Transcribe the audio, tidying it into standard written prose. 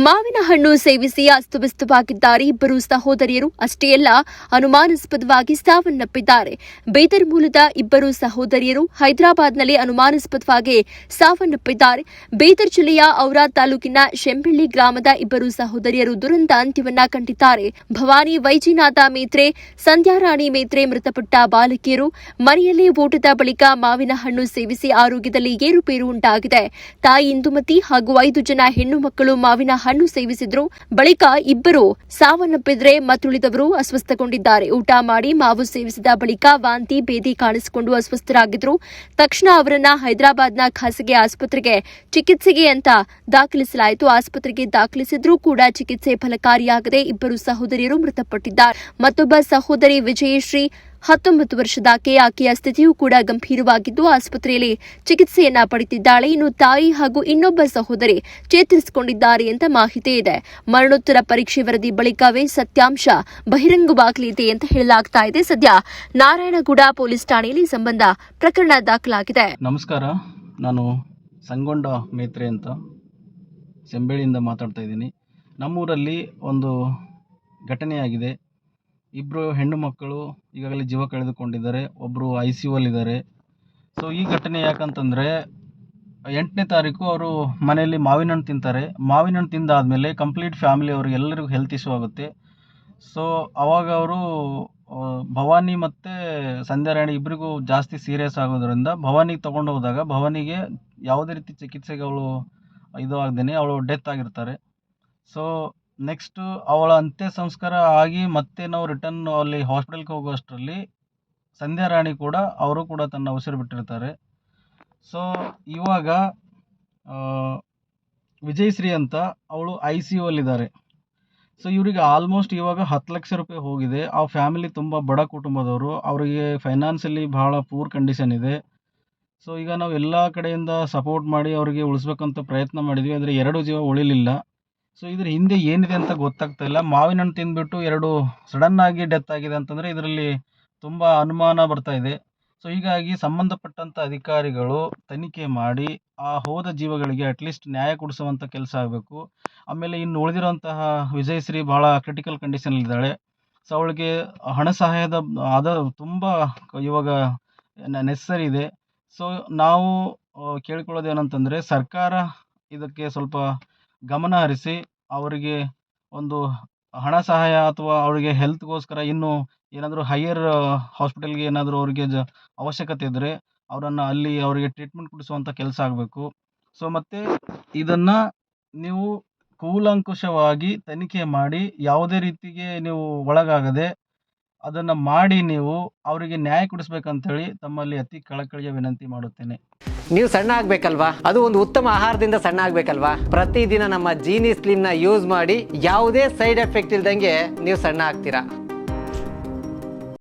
ಮಾವಿನ ಹಣ್ಣು ಸೇವಿಸಿ ಅಸ್ತವ್ಯಸ್ತವಾಗಿದ್ದಾರೆ ಇಬ್ಬರು ಸಹೋದರಿಯರು. ಅಷ್ಟೇ ಅಲ್ಲ, ಅನುಮಾನಾಸ್ಪದವಾಗಿ ಸಾವನ್ನಪ್ಪಿದ್ದಾರೆ. ಬೀದರ್ ಮೂಲದ ಇಬ್ಬರು ಸಹೋದರಿಯರು ಹೈದರಾಬಾದ್ನಲ್ಲಿ ಅನುಮಾನಾಸ್ಪದವಾಗಿ ಸಾವನ್ನಪ್ಪಿದ್ದಾರೆ. ಬೀದರ್ ಜಿಲ್ಲೆಯ ಔರಾ ತಾಲೂಕಿನ ಶೆಂಬಳ್ಳಿ ಗ್ರಾಮದ ಇಬ್ಬರು ಸಹೋದರಿಯರು ದುರಂತ ಅಂತ್ಯವನ್ನ ಕಂಡಿದ್ದಾರೆ. ಭವಾನಿ ವೈಜಿನಾಥ ಮೇತ್ರೆ, ಸಂಧ್ಯಾರಾಣಿ ಮೇತ್ರೆ ಮೃತಪಟ್ಟ ಬಾಲಕಿಯರು. ಮನೆಯಲ್ಲಿ ಊಟದ ಬಳಿಕ ಮಾವಿನ ಹಣ್ಣು ಸೇವಿಸಿ ಆರೋಗ್ಯದಲ್ಲಿ ಏರುಪೇರು ಉಂಟಾಗಿದೆ. ತಾಯಿ ಇಂದುಮತಿ ಹಾಗೂ 5 ಜನ ಹೆಣ್ಣು ಮಕ್ಕಳು ಮಾವಿನ ಹಣ್ಣು ಸೇವಿಸಿದ್ರು. ಬಳಿಕ ಇಬ್ಬರು ಸಾವನ್ನಪ್ಪಿದ್ರೆ ಮತ್ತುಳಿದವರು ಅಸ್ವಸ್ಥಗೊಂಡಿದ್ದಾರೆ. ಊಟ ಮಾಡಿ ಮಾವು ಸೇವಿಸಿದ ಬಳಿಕ ವಾಂತಿ ಭೇದಿ ಕಾಣಿಸಿಕೊಂಡು ಅಸ್ವಸ್ಥರಾಗಿದ್ರು. ತಕ್ಷಣ ಅವರನ್ನ ಹೈದರಾಬಾದ್ನ ಖಾಸಗಿ ಆಸ್ಪತ್ರೆಗೆ ಚಿಕಿತ್ಸೆಗೆ ಅಂತ ದಾಖಲಿಸಲಾಯಿತು. ಆಸ್ಪತ್ರೆಗೆ ದಾಖಲಿಸಿದ್ರೂ ಕೂಡ ಚಿಕಿತ್ಸೆ ಫಲಕಾರಿಯಾಗದೆ ಇಬ್ಬರು ಸಹೋದರಿಯರು ಮೃತಪಟ್ಟಿದ್ದಾರೆ. ಮತ್ತೊಬ್ಬ ಸಹೋದರಿ ವಿಜಯಶ್ರೀ 19 ವರ್ಷದಾಕೆ. ಆಕೆಯ ಸ್ಥಿತಿಯೂ ಕೂಡ ಗಂಭೀರವಾಗಿದ್ದು ಆಸ್ಪತ್ರೆಯಲ್ಲಿ ಚಿಕಿತ್ಸೆಯನ್ನ ಪಡೆದಿದ್ದಾಳೆ. ಇನ್ನು ತಾಯಿ ಹಾಗೂ ಇನ್ನೊಬ್ಬ ಸಹೋದರಿ ಚೇತರಿಸಿಕೊಂಡಿದ್ದಾರೆ ಅಂತ ಮಾಹಿತಿ ಇದೆ. ಮರಣೋತ್ತರ ಪರೀಕ್ಷೆ ವರದಿ ಬಳಿಕವೇ ಸತ್ಯಾಂಶ ಬಹಿರಂಗವಾಗಲಿದೆ ಅಂತ ಹೇಳಲಾಗ್ತಾ ಇದೆ. ಸದ್ಯ ನಾರಾಯಣಗೌಡ ಪೊಲೀಸ್ ಠಾಣೆಯಲ್ಲಿ ಸಂಬಂಧ ಪ್ರಕರಣ ದಾಖಲಾಗಿದೆ. ನಮಸ್ಕಾರ, ನಾನು ಸಂಗೊಂಡ ಮೇತ್ರೆ ಅಂತ ಸೆಂಬೆಳಿಯಿಂದ ಮಾತಾಡ್ತಾ ಇದ್ದೀನಿ. ನಮ್ಮೂರಲ್ಲಿ ಒಂದು ಘಟನೆಯಾಗಿದೆ. ಇಬ್ಬರು ಹೆಣ್ಣು ಮಕ್ಕಳು ಈಗಾಗಲೇ ಜೀವ ಕಳೆದುಕೊಂಡಿದ್ದಾರೆ. ಒಬ್ಬರು ICU ಇದ್ದಾರೆ. ಸೊ ಈ ಘಟನೆ ಯಾಕಂತಂದರೆ 8ನೇ ತಾರೀಕು ಅವರು ಮನೆಯಲ್ಲಿ ಮಾವಿನ ಹಣ್ಣು ತಿಂತಾರೆ. ಮಾವಿನ ಹಣ್ಣು ತಿಂದಾದಮೇಲೆ ಕಂಪ್ಲೀಟ್ ಫ್ಯಾಮಿಲಿ ಅವ್ರಿಗೆ ಎಲ್ಲರಿಗೂ ಹೆಲ್ತ್ ಇಶ್ಯೂ ಆಗುತ್ತೆ. ಸೊ ಆವಾಗ ಅವರು ಭವಾನಿ ಮತ್ತು ಸಂಧ್ಯಾರಾಣಿ ಇಬ್ಬರಿಗೂ ಜಾಸ್ತಿ ಸೀರಿಯಸ್ ಆಗೋದ್ರಿಂದ ಭವಾನಿಗೆ ತೊಗೊಂಡು ಹೋದಾಗ ಭವಾನಿಗೆ ಯಾವುದೇ ರೀತಿ ಚಿಕಿತ್ಸೆಗೆ ಅವಳು ಇದು ಆಗದೇನೆ ಅವಳು ಡೆತ್ ಆಗಿರ್ತಾರೆ. ಸೊ ನೆಕ್ಸ್ಟು ಅವಳ ಅಂತ್ಯ ಸಂಸ್ಕಾರ ಆಗಿ ಮತ್ತೆ ನಾವು ರಿಟರ್ನ್ ಅಲ್ಲಿ ಹಾಸ್ಪಿಟಲ್ಗೆ ಹೋಗುವಷ್ಟರಲ್ಲಿ ಸಂಧ್ಯಾರಾಣಿ ಕೂಡ ಅವರು ಕೂಡ ತನ್ನ ಉಸಿರು ಬಿಟ್ಟಿರ್ತಾರೆ. ಸೊ ಇವಾಗ ವಿಜಯಶ್ರೀ ಅಂತ ಅವಳು ICU ಇದ್ದಾರೆ. ಸೊ ಇವರಿಗೆ ಆಲ್ಮೋಸ್ಟ್ ಇವಾಗ 10 ಲಕ್ಷ ರೂಪಾಯಿ ಹೋಗಿದೆ. ಆ ಫ್ಯಾಮಿಲಿ ತುಂಬ ಬಡ ಕುಟುಂಬದವರು. ಅವರಿಗೆ ಫೈನಾನ್ಷಿಯಲಿ ಭಾಳ ಪೂರ್ ಕಂಡೀಷನ್ ಇದೆ. ಸೊ ಈಗ ನಾವು ಎಲ್ಲ ಕಡೆಯಿಂದ ಸಪೋರ್ಟ್ ಮಾಡಿ ಅವರಿಗೆ ಉಳಿಸ್ಬೇಕಂತ ಪ್ರಯತ್ನ ಮಾಡಿದ್ವಿ, ಆದರೆ 2 ಜೀವ ಉಳಿಲಿಲ್ಲ. ಸೊ ಇದ್ರ ಹಿಂದೆ ಏನಿದೆ ಅಂತ ಗೊತ್ತಾಗ್ತಾ ಇಲ್ಲ. ಮಾವಿನ ಹಣ್ಣು ತಿಂದ್ಬಿಟ್ಟು 2 ಸಡನ್ನಾಗಿ ಡೆತ್ ಆಗಿದೆ ಅಂತಂದರೆ ಇದರಲ್ಲಿ ತುಂಬ ಅನುಮಾನ ಬರ್ತಾ ಇದೆ. ಸೊ ಹೀಗಾಗಿ ಸಂಬಂಧಪಟ್ಟಂಥ ಅಧಿಕಾರಿಗಳು ತನಿಖೆ ಮಾಡಿ ಆ ಹೋದ ಜೀವಗಳಿಗೆ ಅಟ್ಲೀಸ್ಟ್ ನ್ಯಾಯ ಕೊಡಿಸುವಂಥ ಕೆಲಸ ಆಗಬೇಕು. ಆಮೇಲೆ ಇನ್ನು ಉಳಿದಿರುವಂತಹ ವಿಜಯಶ್ರೀ ಭಾಳ ಕ್ರಿಟಿಕಲ್ ಕಂಡೀಷನಲ್ಲಿದ್ದಾಳೆ. ಸೊ ಅವಳಿಗೆ ಹಣ ಸಹಾಯದ ತುಂಬ ಇವಾಗ ನೆಸಸರಿ ಇದೆ. ಸೊ ನಾವು ಕೇಳಿಕೊಳ್ಳೋದು ಏನಂತಂದರೆ ಸರ್ಕಾರ ಇದಕ್ಕೆ ಸ್ವಲ್ಪ ಗಮನ ಹರಿಸಿ ಅವರಿಗೆ ಒಂದು ಹಣ ಸಹಾಯ ಅಥವಾ ಅವರಿಗೆ ಹೆಲ್ತ್ಗೋಸ್ಕರ ಇನ್ನೂ ಏನಾದರೂ ಹೈಯರ್ ಹಾಸ್ಪಿಟಲ್ಗೆ ಏನಾದರೂ ಅವರಿಗೆ ಅವಶ್ಯಕತೆ ಇದ್ದರೆ ಅವರನ್ನು ಅಲ್ಲಿ ಅವರಿಗೆ ಟ್ರೀಟ್ಮೆಂಟ್ ಕೊಡಿಸುವಂಥ ಕೆಲಸ ಆಗಬೇಕು. ಸೊ ಮತ್ತು ಇದನ್ನು ನೀವು ಕೂಲಂಕುಷವಾಗಿ ತನಿಖೆ ಮಾಡಿ ಯಾವುದೇ ರೀತಿಗೆ ನೀವು ಒಳಗಾಗದೆ ಅದನ್ನು ಮಾಡಿ ನೀವು ಅವರಿಗೆ ನ್ಯಾಯ ಕೊಡಿಸ್ಬೇಕಂತೇಳಿ ತಮ್ಮಲ್ಲಿ ಅತಿ ಕಳಕಳಿಯ ವಿನಂತಿ ಮಾಡುತ್ತೇನೆ. ನೀವು ಸಣ್ಣ ಆಗಬೇಕಲ್ವಾ? ಅದು ಒಂದು ಉತ್ತಮ ಆಹಾರದಿಂದ ಸಣ್ಣ ಆಗಬೇಕಲ್ವಾ? ಪ್ರತಿದಿನ ನಮ್ಮ ಜೀನಿ ಸ್ಲಿಮ್ನ ಯೂಸ್ ಮಾಡಿ ಯಾವುದೇ ಸೈಡ್ ಎಫೆಕ್ಟ್ ಇಲ್ದಂಗೆ ನೀವು ಸಣ್ಣ ಆಗ್ತೀರಾ.